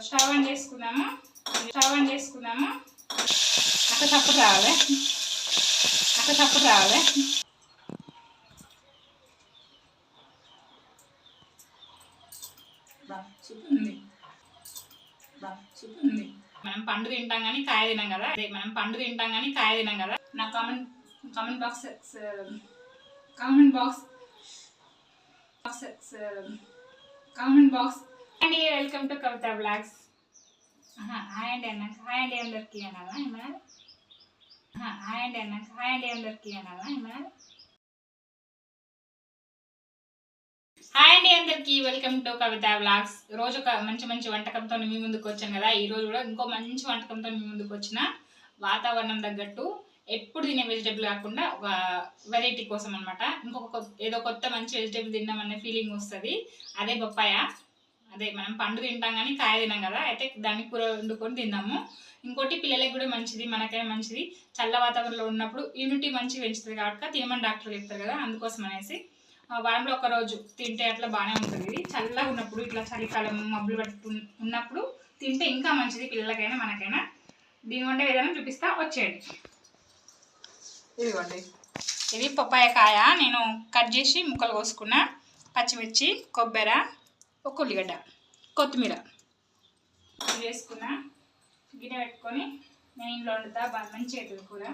Stove on చేసుకుందాము. అక్కడ తప్పు రావాలి. మనం పండు తింటాం కానీ కాయ తినాం కదా. నా comment box and welcome to Kavitha blogs. Hi అండి అన్నాక హాయ్ అండి అందరికీ అనాలా ఏమన్నా? హాయ్ అండి అన్నాక హాయ్ అండి అందరికీ అనాలా ఏమన్నా? హాయ్ అండి అందరికీ, వెల్కమ్ టు కవిత బ్లాగ్స్. రోజు ఒక మంచి వంటకంతో మీ ముందుకు వచ్చాను కదా. ఈ రోజు కూడా ఇంకో మంచి వంటకంతో మీ ముందుకు వచ్చిన. వాతావరణం తగ్గట్టు ఎప్పుడు తినే వెజిటేబుల్ కాకుండా ఒక వెరైటీ కోసం అనమాట. ఇంకొక ఏదో కొత్త మంచి వెజిటేబుల్ తిన్నామనే ఫీలింగ్ వస్తుంది. అదే పప్పాయ. అదే మనం పండు తింటాం కానీ కాయ తినాం కదా. అయితే దాన్ని కూర వండుకొని తిన్నాము. ఇంకోటి పిల్లలకి కూడా మంచిది, మనకైనా మంచిది. చల్ల వాతావరణంలో ఉన్నప్పుడు ఇమ్యూనిటీ మంచిగా పెంచుతుంది కాబట్టి తినమని డాక్టర్ చెప్తారు కదా. అందుకోసం అనేసి వారంలో ఒక రోజు తింటే అట్లా బాగానే ఉంటుంది. ఇది చల్లగా ఉన్నప్పుడు, ఇట్లా చలికాలం మబ్బులు పట్టు ఉన్నప్పుడు తింటే ఇంకా మంచిది పిల్లలకైనా మనకైనా. దీని వండే విధానం చూపిస్తా, వచ్చేయండి. ఇదిగోండి, ఇది పప్పాయ కాయ. నేను కట్ చేసి ముక్కలు కోసుకున్నా. పచ్చిమిర్చి, కొబ్బరి, ఒక ఉల్లిగడ్డ, కొత్తిమీర వేసుకున్నా. గిన్నె పెట్టుకొని నేను ఇంట్లో వండుతా, మంచిగా అవుతుంది కూర.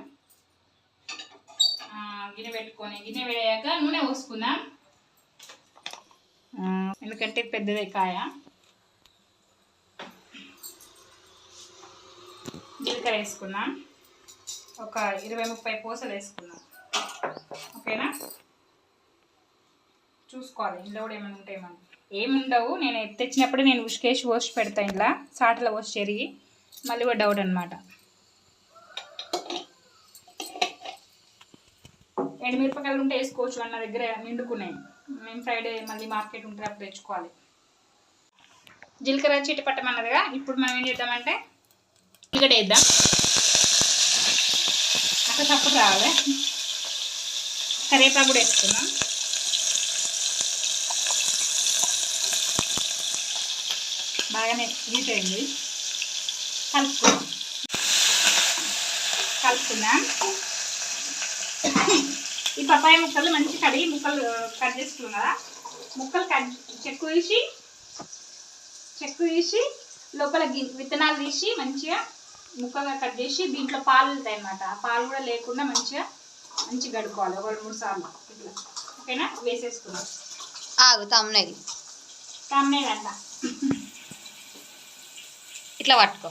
గిన్నె పెట్టుకొని గిన్నె వేయాక నూనె పోసుకుందాం. ఎందుకంటే పెద్దదే కాయ. జీలకర్ర వేసుకున్నాం. ఒక 20-30 పూసలు వేసుకున్నాం. ఓకేనా? చూసుకోవాలి ఇంట్లో కూడా ఏమైనా ఉంటాయేమో. ఏముండవు, నేను తెచ్చినప్పుడే నేను ఉసుకేసి పోసి పెడతాను. ఇలా సాటలో పోసి చెరిగి మళ్ళీ కూడా డౌట్ అనమాట. ఎండుమిరపకాయలు ఉంటే వేసుకోవచ్చు. అన్న దగ్గర నిండుకున్నాయి. మేము ఫ్రైడే మళ్ళీ మార్కెట్ ఉంటే అప్పుడు తెచ్చుకోవాలి. జీలకర్ర చిటపట్టమన్నదిగా. ఇప్పుడు మనం ఏం చేద్దామంటే ఉల్లిగడ్డ వేద్దాం. అక్కడ తప్పు రావాలి. కరివేపాకు కూడా వేసుకుందాం. బాగానే హీట్ అయింది. కలుపుకుందాం. ఈ పప్పాయ ముక్కలు మంచి కడిగి ముక్కలు కట్ చేసుకున్నాం కదా. ముక్కలు చెక్కు తీసి లోపల విత్తనాలు తీసి మంచిగా ముక్కగా కట్ చేసి దీంట్లో పాలు ఉంటాయి అన్నమాట. ఆ పాలు కూడా లేకుండా మంచిగా గడుకోవాలి. 1-3 సార్లు ఇట్లా. ఓకేనా? వేసేసుకున్నాం. తమ్మునేది అంట. ఇట్లా పట్టుకో.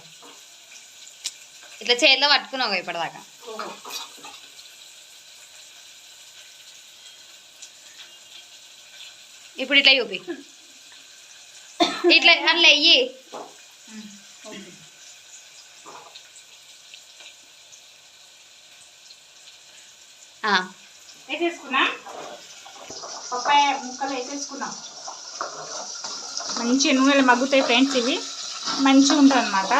ఇట్లా చేతిలో పట్టుకున్నావు ఇప్పటిదాకా. ఇప్పుడు ఇట్లా చూపి. ఇట్లా అందులో వెయ్యి. వేసేసుకున్నాం. పప్పాయ ముక్కలు వేసేసుకున్నాం. మంచి నూనెలు మగ్గుతాయి ఫ్రెండ్స్. ఇవి మంచిగా ఉంటుంది అన్నమాట.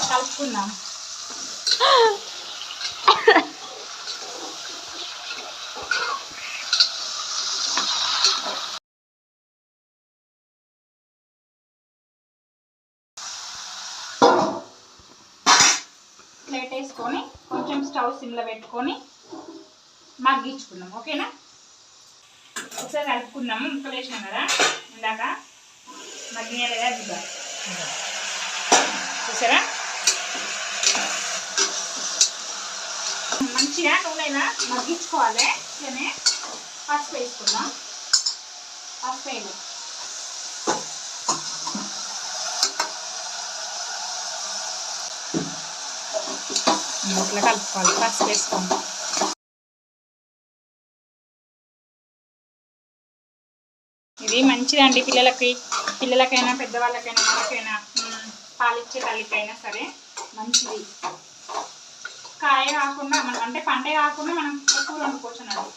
కలుపుకుందాం. ప్లేట్ వేసుకొని కొంచెం స్టవ్ సిమ్లో పెట్టుకొని మగ్గించుకుందాం. ఓకేనా? ఒకసారి కలుపుకుందాము. ముక్కలు వేసినాం కదా ఇందాక, మగ్గిన లేదా దిద్దాం. చూసారా? మంచిగా నూనెలా మగ్గించుకోవాలి. ఇట్లనే పసుపు వేసుకుందాం. పసుపు వేయాలి. ఇట్లా కలుపుకోవాలి. పసుపు వేసుకోండి. ఇది మంచిదండి పిల్లలకైనా పెద్దవాళ్ళకైనా మనకైనా పాలిచ్చే తల్లికైనా సరే మంచిది. కాయ కాకుండా మనం అంటే పండే కాకుండా మనం కూర వండుకోవచ్చు అన్నది.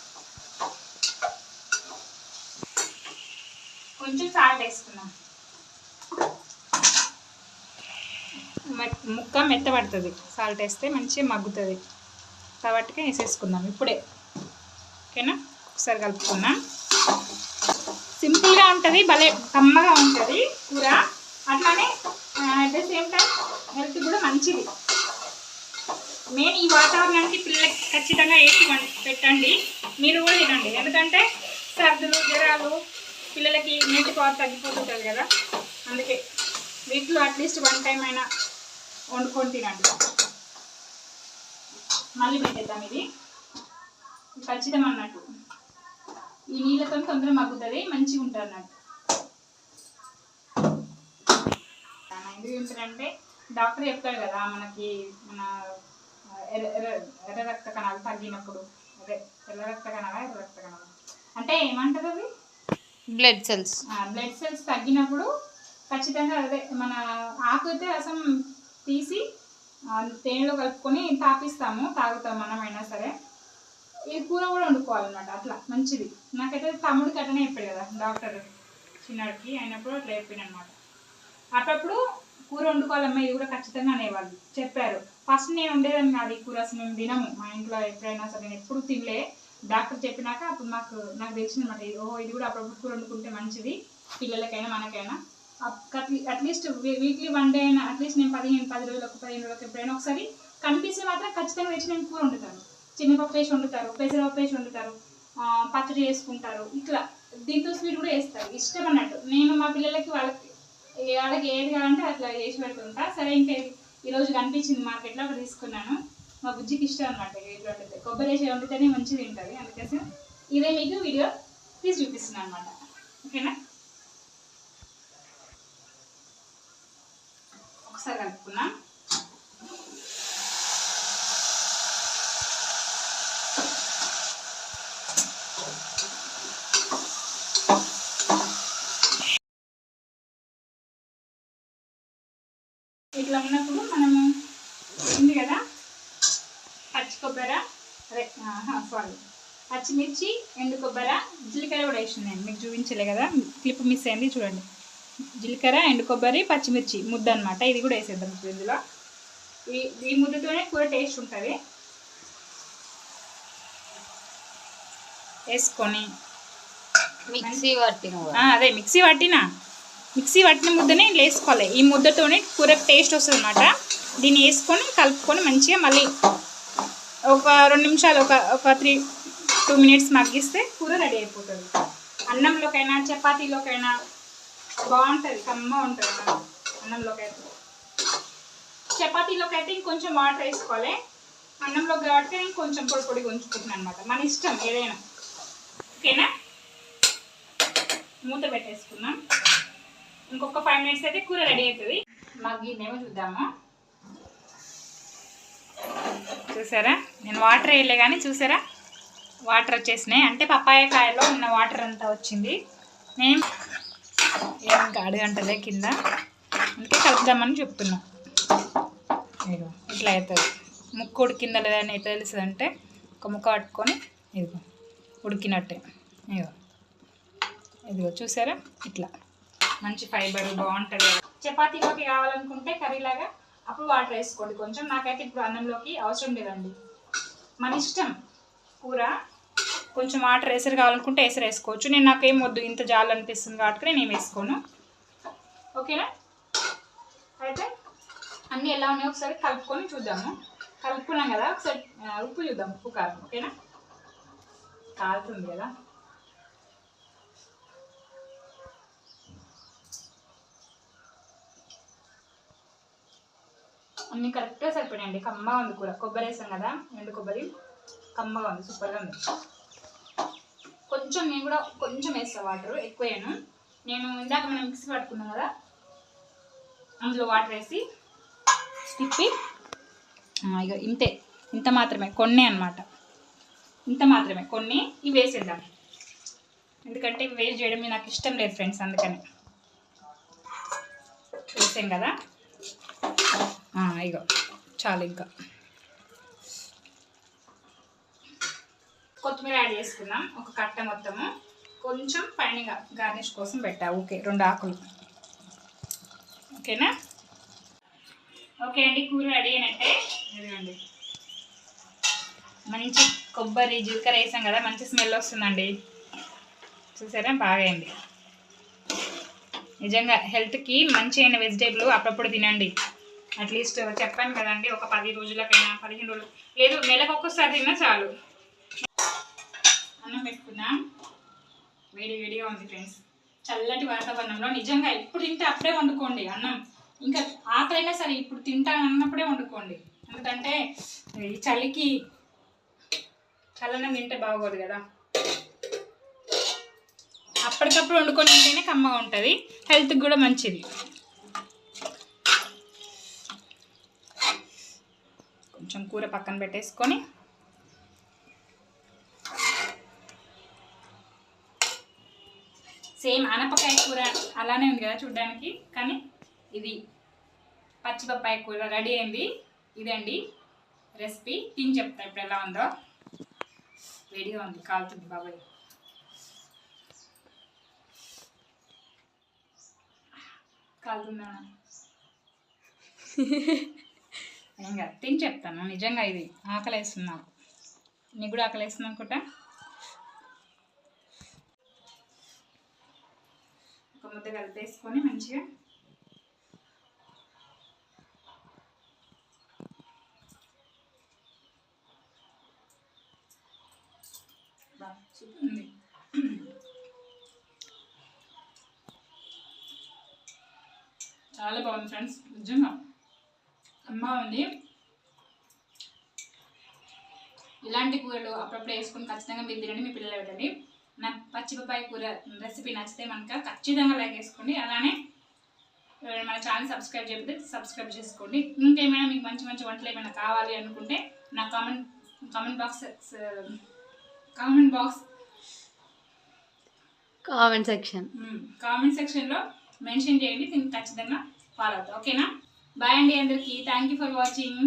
కొంచెం సాల్ట్ వేసుకున్నాం. ముక్క మెత్తబడుతుంది. సాల్ట్ వేస్తే మంచిగా మగ్గుతుంది కాబట్టి వేసేసుకుందాం ఇప్పుడే. ఓకేనా? ఒకసారి కలుపుకుందాం. సింపుల్గా ఉంటుంది, భలే కమ్మగా ఉంటుంది కూర. అట్లానే at the same time health కూడా మంచిది. మెయిన్ ఈ వాతావరణానికి పిల్లలకి ఖచ్చితంగా వేసి పెట్టండి, మీరు కూడా తినండి. ఎందుకంటే సర్దులు జ్వరాలు పిల్లలకి ఇమ్యూనిటీ పవర్ తగ్గిపోతుంటుంది కదా, అందుకే వీటిలో అట్లీస్ట్ 1 టైం అయినా వండుకొని తినండి. మళ్ళీ పెట్టేద్దాం. ఇది ఖచ్చితం అన్నట్టు ఈ నీళ్ళతో తొందరగా మగ్గుతుంది, మంచిగా ఉంటుంది అన్నట్టు. ఎందుకు చెప్తారంటే డాక్టర్ చెప్తాడు కదా, మనకి మన ఎర్ర రక్త కణాలు తగ్గినప్పుడు, అదే ఎర్ర రక్త కణాలా ఎర్ర రక్త కణాలు అంటే ఏమంటారు అవి, బ్లడ్ సెల్స్ తగ్గినప్పుడు ఖచ్చితంగా అదే మన ఆకుతే రసం తీసి తేనెలో కలుపుకొని తాపిస్తాము, తాగుతాం మనమైనా సరే. ఈ కూర కూడా వండుకోవాలన్నమాట, అట్లా మంచిది. నాకైతే తమ్ముడికి అట్లనే చెప్పాడు కదా డాక్టర్, చిన్నడికి అయినప్పుడు అట్లా చెప్పాడు అనమాట. అప్పుడప్పుడు కూర వండుకోవాలమ్మా ఇది కూడా ఖచ్చితంగా అనేవాళ్ళు, చెప్పారు. ఫస్ట్ నేను ఉండేదాన్ని కాదు ఈ కూర, అసలు మేము తినము మా ఇంట్లో ఎప్పుడైనా సరే, నేను ఎప్పుడు తినలే. డాక్టర్ చెప్పినాక అప్పుడు నాకు తెలిసిందన్నమాట, ఇది కూడా అప్పుడప్పుడు కూర వండుకుంటే మంచిది పిల్లలకైనా మనకైనా. అట్లీస్ట్ వీక్లీ 1 డే అయినా, అట్లీస్ట్ నేను 10 రోజులకు 15 రోజులకు ఎప్పుడైనా ఒకసారి కనిపిస్తే మాత్రం ఖచ్చితంగా తెచ్చి నేను కూర వండుతాను. చిన్నపప్పు వేసి వండుతారు, పెసరపప్పు వేసి వండుతారు, పచ్చడి చేసుకుంటారు, ఇట్లా దీంతో స్వీట్ కూడా వేస్తారు, ఇష్టం అన్నట్టు. నేను మా పిల్లలకి వాళ్ళకి ఏది కావాలంటే అట్లా చేసి పెడుతుంటా. సరే ఇంకా ఈరోజు కనిపించింది మార్కెట్లో, అక్కడ తీసుకున్నాను. మా బుజ్జికి ఇష్టం అనమాట ఇట్లా వండితే, కొబ్బరి వేసి వండితేనే మంచిగా తింటుంది. అందుకోసం ఇదే మీకు వీడియో తీసి చూపిస్తున్నాను అనమాట. ఓకేనా, ఒకసారి కలుపుకున్నాం. ఇట్లా ఉన్నప్పుడు మనము ఉంది కదా పచ్చి కొబ్బరి, అదే పచ్చిమిర్చి, ఎండు కొబ్బరి, జీలకర్ర కూడా వేసింది. నేను మీకు చూపించలే కదా, క్లిప్ మిస్ అయింది చూడండి. జీలకర్ర, ఎండు కొబ్బరి, పచ్చిమిర్చి ముద్ద అనమాట, ఇది కూడా వేసేద్దాం ఇప్పుడు ఇందులో. ఈ ముద్దతోనే కూర టేస్ట్ ఉంటుంది. వేసుకొని మిక్సీ పట్టిన ముద్దని వేసుకోవాలి. ఈ ముద్దతోనే కూరకు టేస్ట్ వస్తుంది అనమాట. దీన్ని వేసుకొని కలుపుకొని మంచిగా మళ్ళీ ఒక 2 నిమిషాలు ఒక 2 మినిట్స్ మగ్గిస్తే కూర రెడీ అయిపోతుంది. అన్నంలోకైనా చపాతీలోకైనా బాగుంటుంది, కమ్మ ఉంటుంది అన్నంలోకి అయితే. చపాతీలోకి అయితే ఇంకొంచెం వాటర్ వేసుకోవాలి, అన్నంలోకి కాబట్టి ఇంకొంచెం పొడి ఉంచుకుంటున్నాను అనమాట, మన ఇష్టం ఏదైనా. ఓకేనా, మూత పెట్టేసుకున్నాం. ఇంకొక 5 మినిట్స్ అయితే కూర రెడీ అవుతుంది. మగ్గిందేమో చూద్దాము. చూసారా, నేను వాటర్ వేయలే కానీ చూసారా వాటర్ వచ్చేసినాయి, అంటే పప్పాయ కాయలో ఉన్న వాటర్ అంతా వచ్చింది. నేను ఇంకా అడుగంటలే కింద, అందుకే కలుపుదామని చెప్తున్నా. ఇట్లా అవుతుంది, ముక్క ఉడికిందా లేదా అని ఎట్లా తెలుస్తుంది అంటే, ఒక ముక్క పట్టుకొని ఇదిగో ఉడికినట్టే, ఇదిగో చూసారా ఇట్లా మంచి ఫైబర్ బాగుంటుంది. చపాతీలోకి కావాలనుకుంటే కర్రీలాగా అప్పుడు వాటర్ వేసుకోండి కొంచెం. నాకైతే ఇప్పుడు అన్నంలోకి అవసరం లేదండి, మన ఇష్టం. కూర కొంచెం వాటర్ ఎసరు కావాలనుకుంటే ఎసరు వేసుకోవచ్చు. నేను నాకేం వద్దు, ఇంత జాలు అనిపిస్తుంది కాబట్టి నేను వేసుకోను. ఓకేనా, అయితే అన్నీ ఎలా ఉన్నాయో ఒకసారి కలుపుకొని చూద్దాము. కలుపుకున్నాం కదా, ఒకసారి ఉప్పు చూద్దాం, ఉప్పు కారం. ఓకేనా, కాలుతుంది కదా. అన్నీ కరెక్ట్గా సరిపోయాయండి, కమ్మగా ఉంది కూర. కొబ్బరి వేసాం కదా, ఎండు కొబ్బరి కమ్మగా ఉంది, సూపర్గా ఉంది. కొంచెం నేను కూడా కొంచెం వేస్తాను వాటర్, ఎక్కువ వేయను. నేను ఇందాక మనం మిక్సీ పట్టుకున్నాం కదా, అందులో వాటర్ వేసి తిప్పి ఇక ఇంత మాత్రమే, కొన్ని అన్నమాట, ఇంత మాత్రమే కొన్ని. ఇవి వేసేద్దాం, ఎందుకంటే ఇవి వేస్ట్ చేయడం నాకు ఇష్టం లేదు ఫ్రెండ్స్, అందుకని వేసాం కదా. ఇగో చాలు. ఇంకా కొత్తిమీర యాడ్ చేసుకుందాం, ఒక కట్ట మొత్తము. కొంచెం పైన గార్నిష్ కోసం పెట్టా. ఓకే, 2 ఆకులు. ఓకేనా, ఓకే అండి, కూర రెడీ అయినట్టే. ఇదిగోండి, మంచి కొబ్బరి జీలకర్ర వేసాం కదా, మంచి స్మెల్ వస్తుందండి. చూసారా, బాగా అయింది. నిజంగా హెల్త్కి మంచి అయిన వెజిటేబుల్ అప్పుడప్పుడు తినండి. అట్లీస్ట్ చెప్పాను కదండి, ఒక 10 రోజులకైనా 15 రోజులు లేదు, నెలకు ఒక్కసారి తిన్నా చాలు. అన్నం పెట్టుకుందాం. వేడి వేడిగా ఉంది ఫ్రెండ్స్. చల్లటి వాతావరణంలో నిజంగా ఎప్పుడు తింటే అప్పుడే వండుకోండి అన్నం. ఇంకా ఆకలైనా సరే ఇప్పుడు తింటాను అన్నప్పుడే వండుకోండి. ఎందుకంటే ఈ చలికి చల్లనం తింటే బాగోదు కదా. అప్పటికప్పుడు వండుకొని తింటేనే కమ్మగా ఉంటుంది, హెల్త్కి కూడా మంచిది. కొంచెం కూర పక్కన పెట్టేసుకొని సేమ్ ఆనపకాయ కూర అలానే ఉంది కదా చూడ్డానికి, కానీ ఇది పచ్చిపప్పాయ కూర రెడీ అయింది. ఇదండి రెసిపీ. తిని చెప్తా ఇప్పుడు ఎలా ఉందో. వేడిగా ఉంది, కాలుతుంది బాబాయ్. కాలుతుందా? ఇంకా తిని చెప్తాను. నిజంగా ఇది ఆకలేస్తుంది నాకు. నీకు కూడా ఆకలేస్తుంది అనుకుంటా. ఒక ముద్ద కలిపేసుకొని మంచిగా ఉంది. చాలా బాగుంది ఫ్రెండ్స్, నిజంగా అమ్మా ఉంది. ఇలాంటి కూరలు అప్పుడప్పుడు వేసుకొని ఖచ్చితంగా మీరు తినండి, మీ పిల్లలు పెట్టండి. నా పచ్చిపప్పాయ కూర రెసిపీ నచ్చితే మనక ఖచ్చితంగా లైక్ వేసుకోండి. అలానే మన ఛానల్ సబ్స్క్రైబ్ చేయకపోతే సబ్స్క్రైబ్ చేసుకోండి. ఇంకేమైనా మీకు మంచి మంచి వంటలు ఏమైనా కావాలి అనుకుంటే నా కామెంట్ సెక్షన్లో మెన్షన్ చేయండి. దీన్ని ఖచ్చితంగా ఫాలో అవుతాం. ఓకేనా? బాయ్ అండి అందరికీ. Thank you for watching.